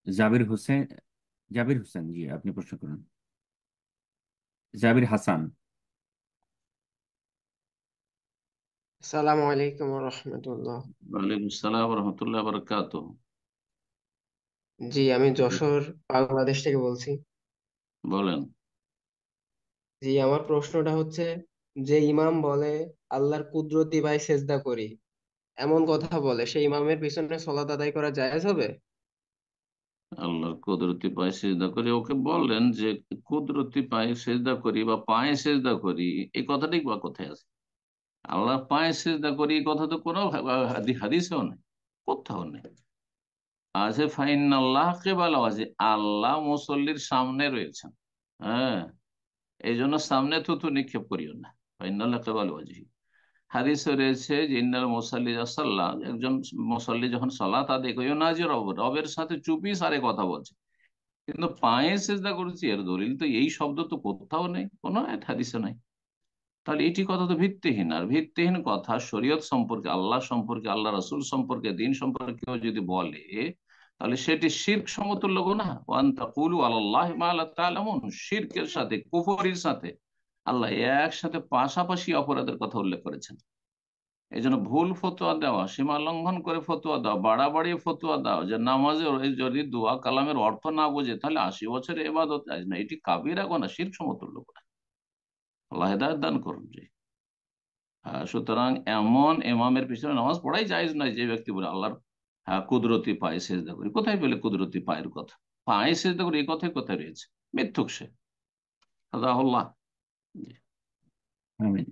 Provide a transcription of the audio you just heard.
জাবির হোসেন। জাবির হোসেন, জি আপনি প্রশ্ন করুন। জাবির হাসান। আসসালামু আলাইকুম রহমতুল্লাহ। ওয়ালাইকুম আসসালাম রহমতুল্লাহ বারকাত। জি, আমি যশোর বাংলাদেশ থেকে বলছি। বলেন। জি, আমার প্রশ্নটা হচ্ছে, যে ইমাম বলে আল্লাহর কুদরতি ভাই সেজদা করি, এমন কথা বলে, সেই ইমামের পিছনে সলাত আদায় করা জায়েজ হবে? আল্লাহর কুদরতি পায়ে সেজদা করি, ওকে বললেন যে কুদরতি পায়ে সেজদা করি বা পায়ে সেজদা করি, এই কথাটাই বা কোথায় আছে? আল্লাহ পায়ে সেজদা করি এই কথা তো কোনো হাদিসেও নেই, কোথাও নেই। আছে ফাইন আল্লাহকে বলা আছে আল্লাহ মুসল্লির সামনে রয়েছেন। হ্যাঁ, এই জন্য সামনে থুতু নিক্ষেপ করিও না। ফাইন আল্লাহকে বলা আছে, হাদিসে রয়েছে যে ইন্নাল মুসাল্লি সাল্লাহ, একজন মুসল্লি যখন সালাত আদায় করিও না, যে রবের সাথে চুপি সারে কথা বলছে, কিন্তু পায়ে সেজদা করেছি, এর দলিল তো এই শব্দ তো কোথাও নেই, কোনো এক হাদিসে নাই। তাহলে এটি কথা তো ভিত্তিহীন, আর ভিত্তিহীন কথা শরীয়ত সম্পর্কে, আল্লাহ সম্পর্কে, আল্লাহ রসুল সম্পর্কে, দিন সম্পর্কে কেউ যদি বলে, তাহলে সেটি শিরক সমতুল্য গুনাহ। ওয়ান তাকুলু আলাল্লাহি মা লা তা'লামুন, শিরকের সাথে, কুফরির সাথে আল্লাহ একসাথে পাশাপাশি অপরাধের কথা উল্লেখ করেছেন। এই জন্য ভুল ফতোয়া দেওয়া, সীমা লঙ্ঘন করে ফতোয়া দেওয়া, বাড়াবাড়ি ফতোয়া দেওয়া যে নামাজে যদি দোয়া কালামের অর্থ না বোঝে তাহলে 80 বছর এবাদত কাজ না, এটি কাবিরা গোনা, শিরক সমতুল্য গুনাহ। আল্লাহ হেদায়েত দান করুন। জি। সুতরাং এমন ইমামের পিছনে নামাজ পড়াই জায়েজ নয় যে ব্যক্তি বলে আল্লাহর কুদরতি পায়ে সেজদা করি। কোথায় পেলে কুদরতি পায়ের কথা? পায়ে সেজদা করি এই কথাই কোথায় রয়েছে? মিথ্যুক সে। আল্লাহ। আমিন।